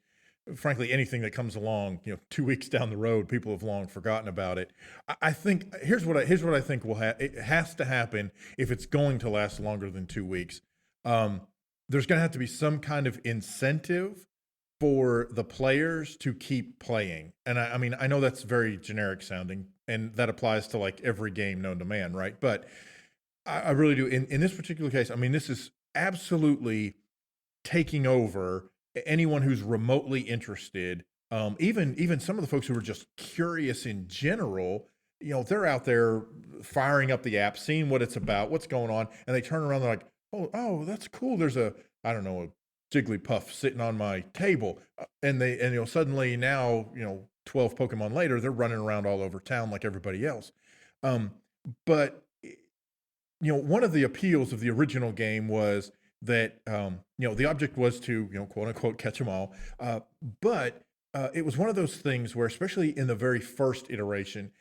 frankly, anything that comes along, 2 weeks down the road, people have long forgotten about it. I think here's what I think it has to happen if it's going to last longer than 2 weeks. There's going to have to be some kind of incentive for the players to keep playing. And I mean, I know that's very generic sounding, and that applies to like every game known to man, right? But I really do. In this particular case, I mean, this is absolutely taking over anyone who's remotely interested. Even some of the folks who are just curious in general, they're out there firing up the app, seeing what it's about, what's going on, and they turn around, they're like, oh, that's cool. There's a Jigglypuff sitting on my table, and suddenly now 12 Pokemon later, they're running around all over town like everybody else. But one of the appeals of the original game was that the object was to quote unquote catch them all, but it was one of those things where, especially in the very first iteration,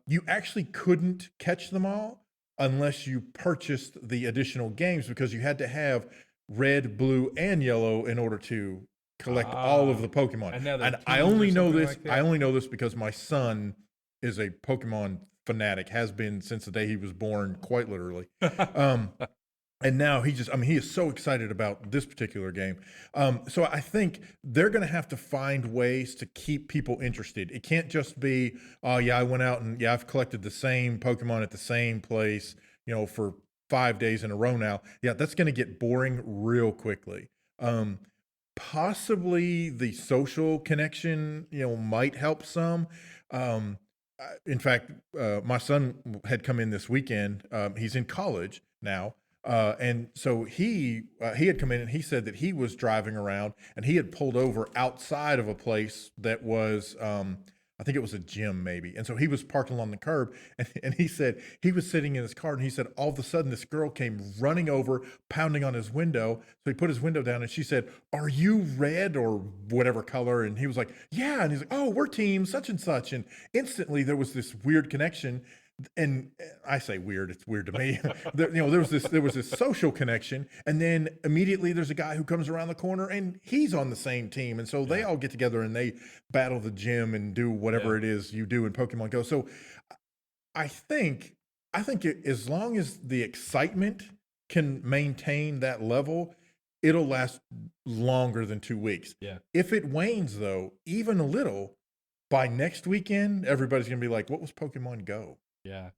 you actually couldn't catch them all unless you purchased the additional games, because you had to have red, blue, and yellow in order to collect all of the Pokemon. And I only know this. I only know this because my son is a Pokemon fanatic, has been since the day he was born, quite literally. And now he is so excited about this particular game. So I think they're going to have to find ways to keep people interested. It can't just be, oh yeah, I went out and I've collected the same Pokemon at the same place, for 5 days in a row now. Yeah, that's going to get boring real quickly. Possibly the social connection, might help some. In fact, my son had come in this weekend. He's in college now. And so he had come in and he said that he was driving around and he had pulled over outside of a place that was, I think it was a gym maybe. And so he was parked along the curb, and he said he was sitting in his car, and he said all of a sudden this girl came running over, pounding on his window. So he put his window down and she said, "Are you red or whatever color?" And he was like, "Yeah." And he's like, "Oh, we're team such and such." And instantly there was this weird connection. And I say weird, it's weird to me. There was this social connection, and then immediately there's a guy who comes around the corner and he's on the same team, and so they all get together and they battle the gym and do whatever it is you do in Pokemon Go. So I think as long as the excitement can maintain that level, it'll last longer than 2 weeks. Yeah. If it wanes though, even a little, by next weekend, everybody's gonna be like, "What was Pokemon Go?" Yeah.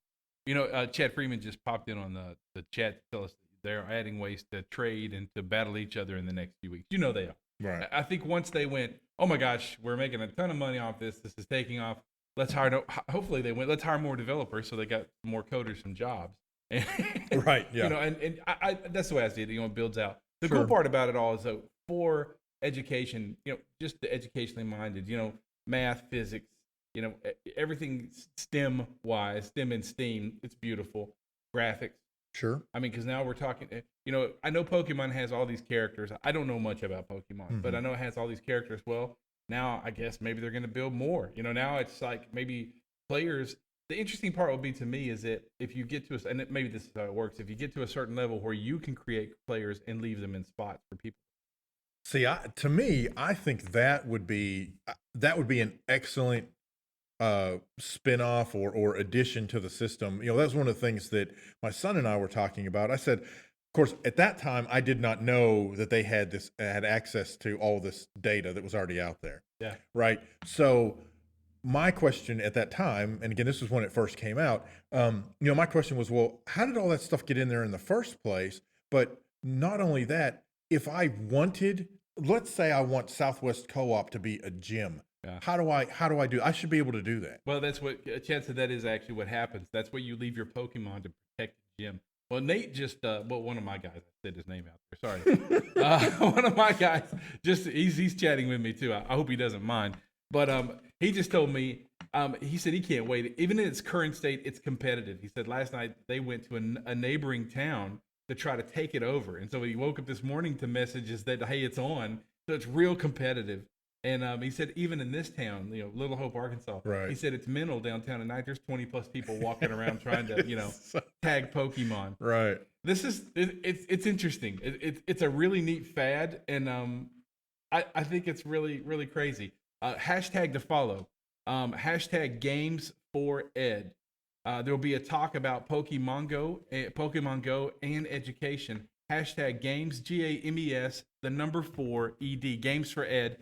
Chad Freeman just popped in on the chat to tell us that they're adding ways to trade and to battle each other in the next few weeks. They are. Right. I think once they went, oh my gosh, we're making a ton of money off this. This is taking off. Let's hopefully they went, let's hire more developers so they got more coders some jobs. Right. Yeah. And I that's the way I see it. It builds out. The cool part about it all is though, for education, just the educationally minded, math, physics, everything STEM wise, STEM and STEAM, it's beautiful. Graphics. Sure. I mean, because now we're talking, I know Pokemon has all these characters. I don't know much about Pokemon, but I know it has all these characters. Well, now I guess maybe they're going to build more. Now it's like maybe players. The interesting part will be to me is that if you get to and maybe this is how it works, if you get to a certain level where you can create players and leave them in spots for people. See, to me, I think that would be an excellent spin-off or addition to the system. That's one of the things that my son and I were talking about. I said, of course, at that time, I did not know that they had access to all this data that was already out there. Yeah. Right. So my question at that time, and again, this was when it first came out, my question was, well, how did all that stuff get in there in the first place? But not only that, if I wanted, let's say I want Southwest Co-op to be a gym. Yeah. How do I do? I should be able to do that. Well, that's what Chad said. That is actually what happens. That's where you leave your Pokemon to protect the gym. Well, Nate just, one of my guys, I said his name out there. Sorry. One of my guys he's chatting with me too. I hope he doesn't mind. But he just told me, he said he can't wait. Even in its current state, it's competitive. He said last night they went to a neighboring town to try to take it over. And so he woke up this morning to messages that, hey, it's on. So it's real competitive. And he said even in this town, Little Hope, Arkansas, right. He said it's mental downtown at night. There's 20 plus people walking around trying to, tag Pokemon. Right. It's interesting. It's a really neat fad. And I think it's really, really crazy. Hashtag to follow. Hashtag Games for Ed. There will be a talk about Pokemon Go and education. Hashtag Games, GAMES, 4 ED, Games for Ed.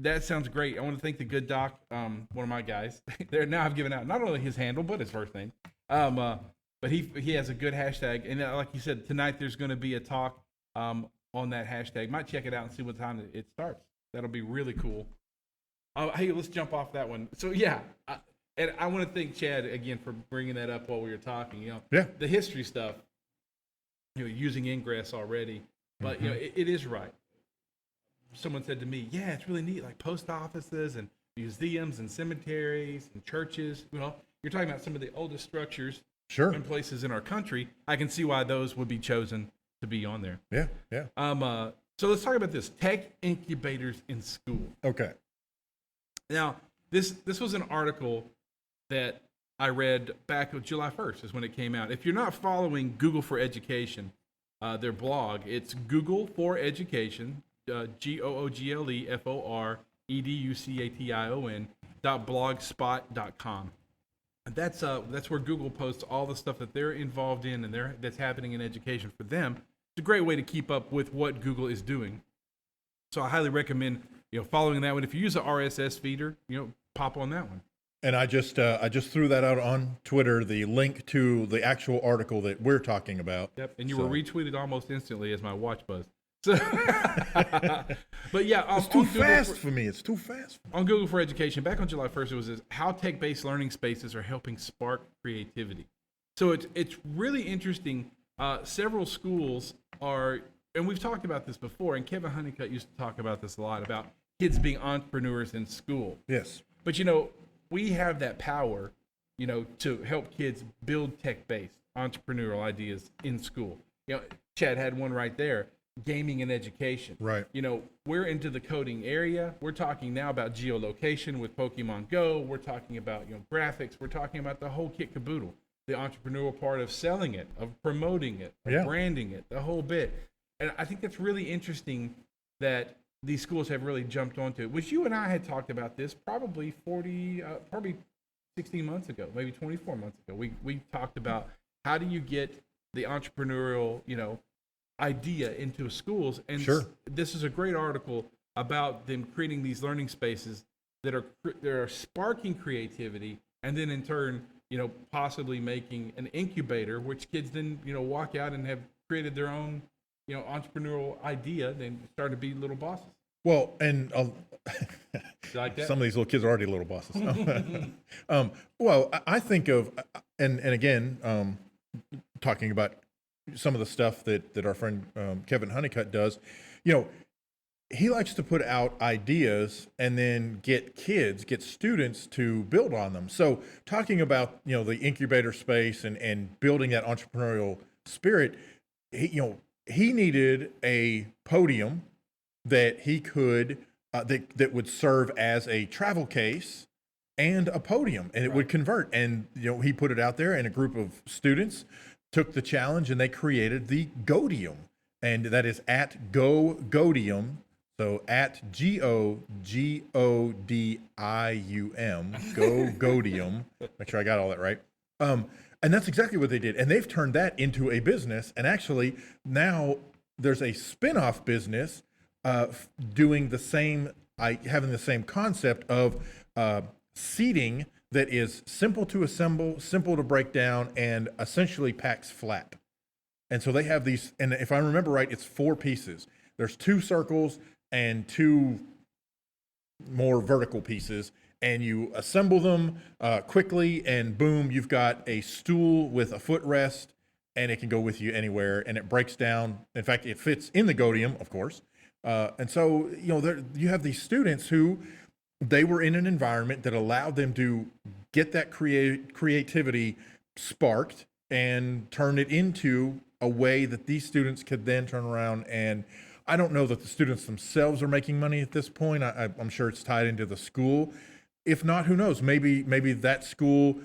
That sounds great. I want to thank the good doc, one of my guys. Now I've given out not only his handle, but his first name. But he has a good hashtag. And like you said, tonight there's going to be a talk on that hashtag. Might check it out and see what time it starts. That'll be really cool. Hey, let's jump off that one. So, yeah. And I want to thank Chad again for bringing that up while we were talking. The history stuff, using Ingress already. But, it is right. Someone said to me, yeah, it's really neat, like post offices and museums and cemeteries and churches. You're talking about some of the oldest structures and places in our country. I can see why those would be chosen to be on there. Yeah. So let's talk about this, tech incubators in school. Okay. Now, this was an article that I read back on July 1st is when it came out. If you're not following Google for Education, their blog, it's Google for Education, GOOGLEFOREDUCATION.blogspot.com. That's where Google posts all the stuff that they're involved in and that's happening in education for them. It's a great way to keep up with what Google is doing. So I highly recommend following that one. If you use an RSS feeder, pop on that one. And I just threw that out on Twitter, the link to the actual article that we're talking about. Yep, and you were retweeted almost instantly as my watch buzzed. So, but yeah, it's too fast for me. It's too fast. On Google for Education, back on July 1st, it was this, how tech-based learning spaces are helping spark creativity. So it's really interesting. Several schools are, and we've talked about this before, and Kevin Honeycutt used to talk about this a lot, about kids being entrepreneurs in school. Yes. But we have that power, to help kids build tech-based entrepreneurial ideas in school. Chad had one right there. Gaming and education. Right. We're into the coding area. We're talking now about geolocation with Pokemon Go. We're talking about, graphics. We're talking about the whole kit caboodle, the entrepreneurial part of selling it, of promoting it, of branding it, the whole bit. And I think that's really interesting that these schools have really jumped onto it, which you and I had talked about this probably 16 months ago, maybe 24 months ago. We talked about how do you get the entrepreneurial, idea into schools, and this is a great article about them creating these learning spaces that are sparking creativity, and then in turn, possibly making an incubator, which kids then walk out and have created their own entrepreneurial idea, then start to be little bosses. Well, and like that? Some of these little kids are already little bosses. Well, I think of, and again, talking about some of the stuff that our friend Kevin Honeycutt does, you know, he likes to put out ideas and then get students to build on them. So talking about, you know, the incubator space and building that entrepreneurial spirit, he needed a podium that he could, that would serve as a travel case and a podium, and it would convert. And, you know, he put it out there, and a group of students took the challenge and they created the Godium. And that is at Godium. So at Godium, Godium. Make sure I got all that right. And that's exactly what they did. And they've turned that into a business. And actually now there's a spin-off business doing the same, having the same concept of seating that is simple to assemble, simple to break down, and essentially packs flat. And so they have these, and if I remember right, it's 4 pieces. There's 2 circles and 2 more vertical pieces, and you assemble them quickly, and boom, you've got a stool with a footrest, and it can go with you anywhere, and it breaks down. In fact, it fits in the Godium, of course. And so, you know, you have these students who, they were in an environment that allowed them to get that creativity sparked and turn it into a way that these students could then turn around. And I don't know that the students themselves are making money at this point. I'm sure it's tied into the school. If not, who knows? Maybe that school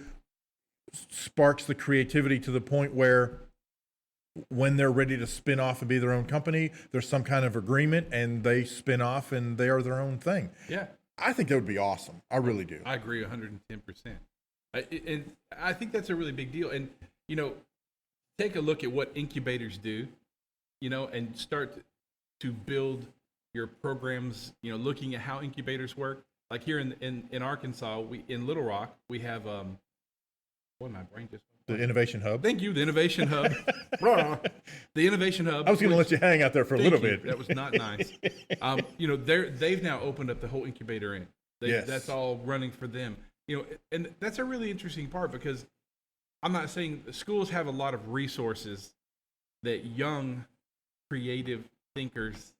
sparks the creativity to the point where when they're ready to spin off and be their own company, there's some kind of agreement and they spin off and they are their own thing. Yeah. I think that would be awesome. I really do. I agree 110%. And I think that's a really big deal. And, you know, take a look at what incubators do, you know, and start to build your programs, you know, looking at how incubators work. Like here in Arkansas, in Little Rock, we have, boy, my brain just... The Innovation Hub. Thank you, the Innovation Hub. The Innovation Hub. I was going to let you hang out there for a little bit. That was not nice. You know, they've now opened up the whole incubator end. Yes. That's all running for them. You know, and that's a really interesting part, because I'm not saying schools have a lot of resources that young, creative thinkers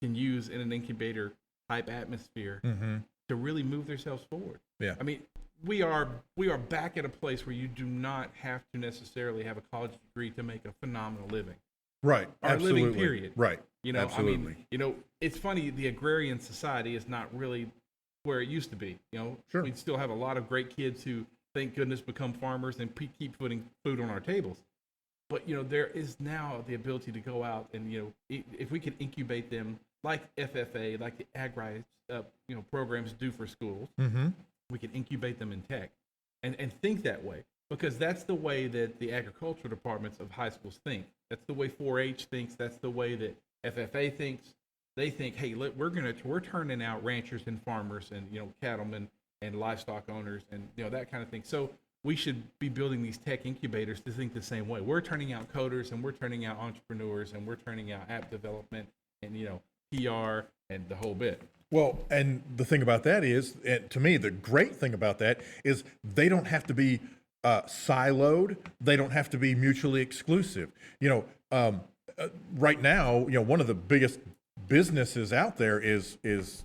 can use in an incubator type atmosphere to really move themselves forward. Yeah. I mean, we are back at a place where you do not have to necessarily have a college degree to make a phenomenal living. Right. Or Absolutely. living period. Right. You know, Absolutely. I mean, you know, it's funny, the agrarian society is not really where it used to be. You know, Sure. we still have a lot of great kids who, thank goodness, become farmers and keep putting food on our tables. But, you know, there is now the ability to go out and, you know, if we could incubate them like FFA, like the Ag-Rise, you know, programs do for schools, we can incubate them in tech and think that way, because that's the way that the agricultural departments of high schools think. That's the way 4-H thinks. That's the way that FFA thinks. They think, hey, we're turning out ranchers and farmers and, you know, cattlemen and livestock owners and, you know, that kind of thing. So we should be building these tech incubators to think the same way. We're turning out coders and we're turning out entrepreneurs and we're turning out app development and, you know, PR and the whole bit. Well, and the thing about that is, to me, the great thing about that is they don't have to be siloed. They don't have to be mutually exclusive. You know, right now, you know, one of the biggest businesses out there is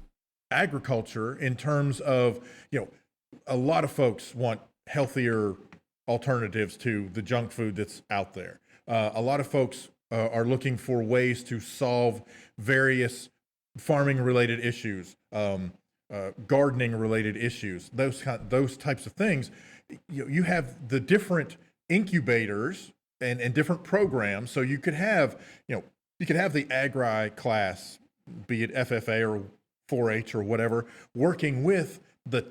agriculture, in terms of, you know, a lot of folks want healthier alternatives to the junk food that's out there. A lot of folks are looking for ways to solve various farming related issues, gardening related issues, those types of things. You have the different incubators and different programs. So you could have, you know, you could have the Agri class, be it FFA or 4-H or whatever, working with the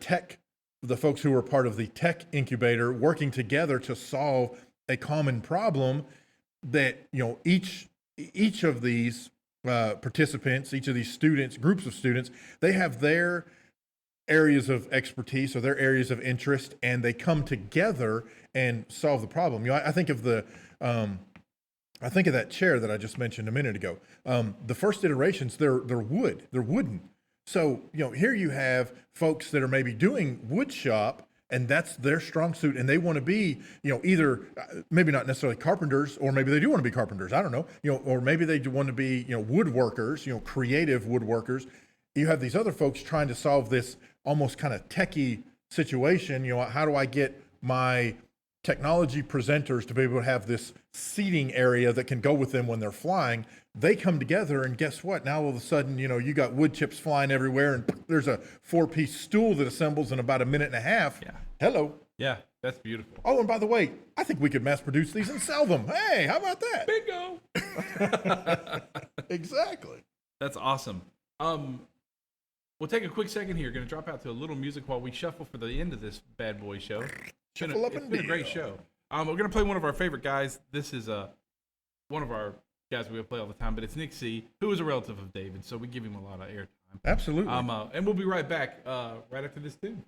folks who are part of the tech incubator, working together to solve a common problem that, you know, each of these participants, each of these students, groups of students, they have their areas of expertise or their areas of interest, and they come together and solve the problem. You know, I think of that chair that I just mentioned a minute ago. The first iterations, they're wooden. So, you know, here you have folks that are maybe doing wood shop and that's their strong suit, and they want to be, either maybe not necessarily carpenters, or maybe they do want to be carpenters. I don't know, or maybe they do want to be, woodworkers, creative woodworkers. You have these other folks trying to solve this almost kind of techie situation. How do I get my technology presenters to be able to have this seating area that can go with them when they're flying? They come together, and guess what? Now all of a sudden, you got wood chips flying everywhere, and there's a 4-piece stool that assembles in about a minute and a half. Yeah. Hello. Yeah, that's beautiful. Oh, and by the way, I think we could mass produce these and sell them. Hey, how about that? Bingo. Exactly. That's awesome. We'll take a quick second here. Going to drop out to a little music while we shuffle for the end of this bad boy show. It's been a great show. We're going to play one of our favorite guys. This is one of our guys we play all the time, but it's Nick C., who is a relative of David, so we give him a lot of airtime. Absolutely. And we'll be right back right after this tune.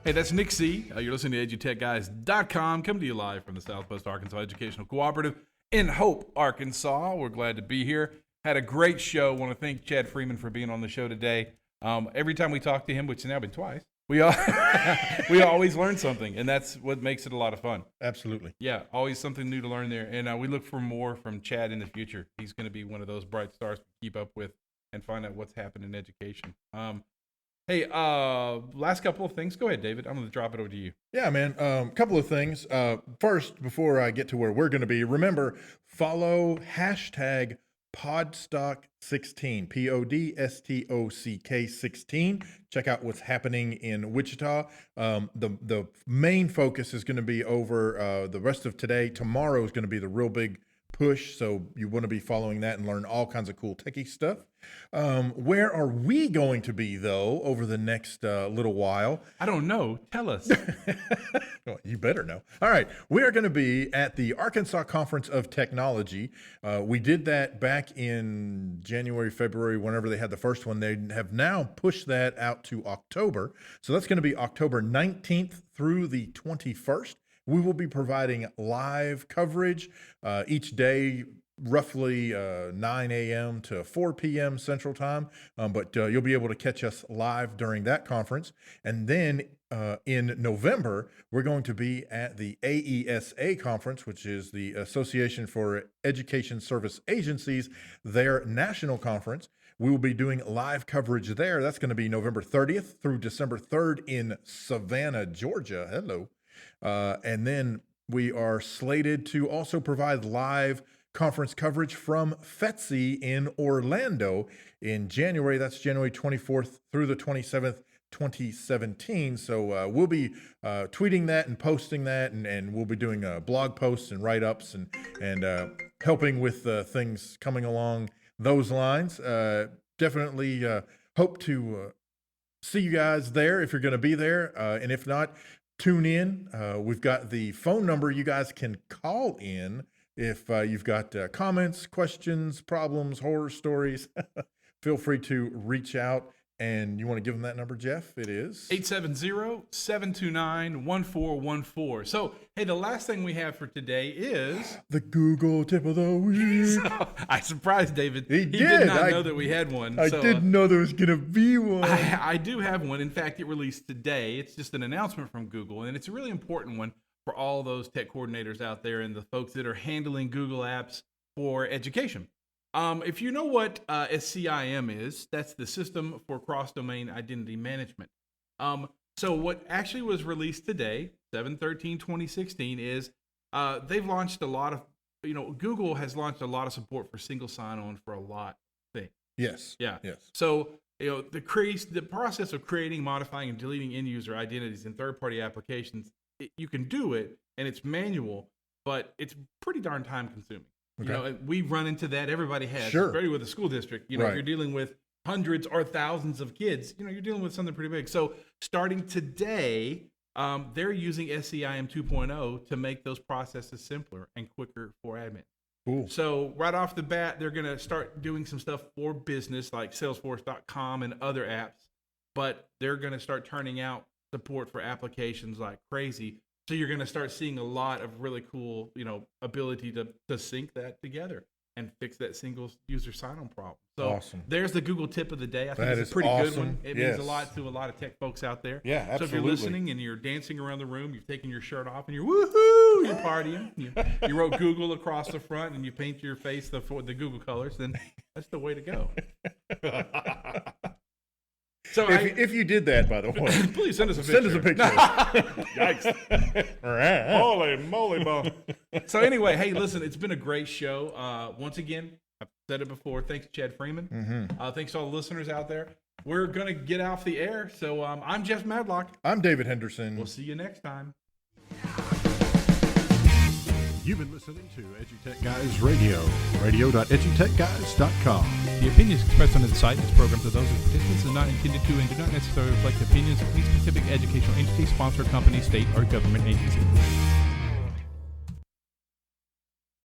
Hey, that's Nick C. You're listening to EduTechGuys.com. Coming to you live from the Southwest Arkansas Educational Cooperative in Hope, Arkansas. We're glad to be here. Had a great show. Want to thank Chad Freeman for being on the show today. Every time we talk to him, which has now been twice, we always learn something, and that's what makes it a lot of fun. Absolutely. Yeah, always something new to learn there. And we look for more from Chad in the future. He's going to be one of those bright stars to keep up with and find out what's happening in education. Hey, last couple of things. Go ahead, David. I'm going to drop it over to you. Yeah, man. Couple of things. First, before I get to where we're going to be, remember, follow hashtag Podstock 16, PODSTOCK 16. Check out what's happening in Wichita. The main focus is going to be over the rest of today. Tomorrow is going to be the real big push, so you want to be following that and learn all kinds of cool techie stuff. Where are we going to be, though, over the next little while? I don't know. Tell us. Well, you better know. All right. We are going to be at the Arkansas Conference of Technology. We did that back in January, February, whenever they had the first one. They have now pushed that out to October. So that's going to be October 19th through the 21st. We will be providing live coverage each day, roughly 9 a.m. to 4 p.m. Central Time, but you'll be able to catch us live during that conference. And then in November, we're going to be at the AESA conference, which is the Association for Education Service Agencies, their national conference. We will be doing live coverage there. That's going to be November 30th through December 3rd in Savannah, Georgia. Hello. And then we are slated to also provide live conference coverage from FETSI in Orlando in January. That's January 24th through the 27th, 2017. So we'll be tweeting that and posting that, and we'll be doing blog posts and write-ups and helping with things coming along those lines. Definitely hope to see you guys there if you're going to be there. And if not, tune in. We've got the phone number you guys can call in if you've got comments, questions, problems, horror stories. Feel free to reach out. And you want to give them that number, Jeff? It is 870-729-1414. So, hey, the last thing we have for today is the Google tip of the week. So, I surprised David. He did not know that we had one. I didn't know there was going to be one. I do have one. In fact, it released today. It's just an announcement from Google, and it's a really important one for all those tech coordinators out there and the folks that are handling Google apps for education. If you know what SCIM is, that's the System for Cross-Domain Identity Management. So what actually was released today, 7/13/2016, is they've launched a lot of, Google has launched a lot of support for single sign-on for a lot of things. Yes. Yeah. Yes. So, the process of creating, modifying, and deleting end-user identities in third-party applications, you can do it, and it's manual, but it's pretty darn time-consuming. Okay. We run into that. Everybody has. Sure. Especially with a school district. If you're dealing with hundreds or thousands of kids, you're dealing with something pretty big. So starting today, they're using SCIM 2.0 to make those processes simpler and quicker for admin. Cool. So right off the bat, they're going to start doing some stuff for business like Salesforce.com and other apps, but they're going to start turning out support for applications like crazy. So you're going to start seeing a lot of really cool, ability to sync that together and fix that single user sign-on problem. So awesome. There's the Google tip of the day. I think That it's is a pretty awesome. good one. It means a lot to a lot of tech folks out there. Yeah, So absolutely. if you're listening and you're dancing around the room, you've taken your shirt off and you're woohoo, you're partying. You wrote Google across the front and you paint your face the Google colors, then that's the way to go. So if you did that, by the way, please send us a picture. send us a picture. Yikes. Holy moly bone. So anyway, hey, listen, it's been a great show. Once again, I've said it before. Thanks to Chad Freeman. Mm-hmm. Thanks to all the listeners out there. We're going to get off the air. So I'm Jeff Madlock. I'm David Henderson. We'll see you next time. You've been listening to EduTechGuys Radio, radio.edutechguys.com. The opinions expressed on this site and its programs are those of participants and not intended to and do not necessarily reflect the opinions of any specific educational entity, sponsor, company, state, or government agency.